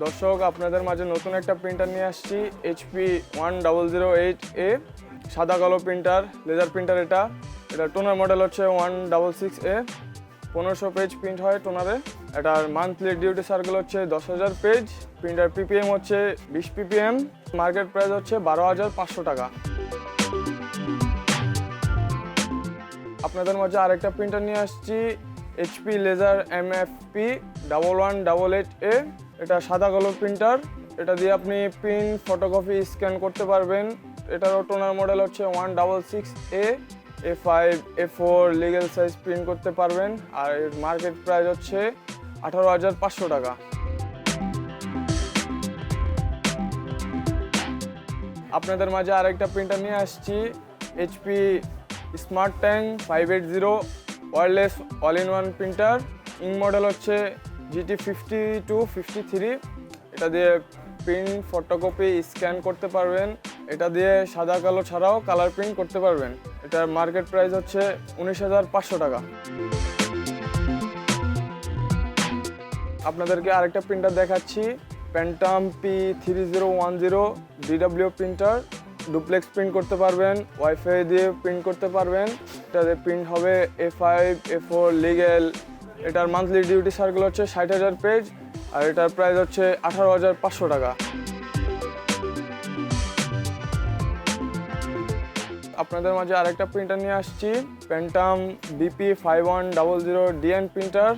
দর্শক, আপনাদের মাঝে নতুন একটা প্রিন্টার নিয়ে আসছি, HP 1008A সাদা কালো প্রিন্টার, লেজার প্রিন্টার। এটা টোনার মডেল হচ্ছে 166A। 1500 পেজ প্রিন্ট হয় টোনারে। এটার মান্থলি ডিউটি সার্কেল হচ্ছে 10,000 পেজ। প্রিন্টার PPM হচ্ছে 20 PPM। মার্কেট প্রাইস হচ্ছে 12,500 টাকা। আপনাদের মাঝে আরেকটা প্রিন্টার নিয়ে আসছি, HP লেজার MFP 1188A। এটা সাদা কালো প্রিন্টার। এটা দিয়ে আপনি প্রিন্ট, ফটোকপি, স্ক্যান করতে পারবেন। এটারও টোনার মডেল হচ্ছে 166A। A5 A4 legal size print করতে পারবেন। আর এর মার্কেট প্রাইস হচ্ছে 18,500 টাকা। আপনাদের মাঝে আরেকটা প্রিন্টার নিয়ে আসছি, HP smart tank 580 wireless all in one printer. Ink model হচ্ছে GT5253। এটা দিয়ে প্রিন্ট, ফটোকপি, স্ক্যান করতে পারবেন। এটা দিয়ে সাদা কালো ছাড়াও কালার প্রিন্ট করতে পারবেন। এটার মার্কেট প্রাইস হচ্ছে 19,500 টাকা। আপনাদেরকে আরেকটা প্রিন্টার দেখাচ্ছি, Pantum P3010 DW printer. Duplex print করতে পারবেন, ওয়াইফাই দিয়ে প্রিন্ট করতে পারবেন। এটাতে প্রিন্ট হবে A5 A4 লিগ্যাল। এটার মান্থলি ডিউটি সার্কেল হচ্ছে 60,000 পেজ। আর এটার প্রাইস হচ্ছে 18,500 টাকা। আপনাদের মাঝে আরেকটা প্রিন্টার নিয়ে আসছি, Pantum BP5100 DN printer.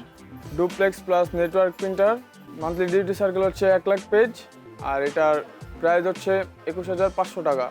Duplex plus network printer. Monthly duty circle হচ্ছে 1 লাখ পেজ। আর এটার প্রাইস হচ্ছে 21,500 টাকা।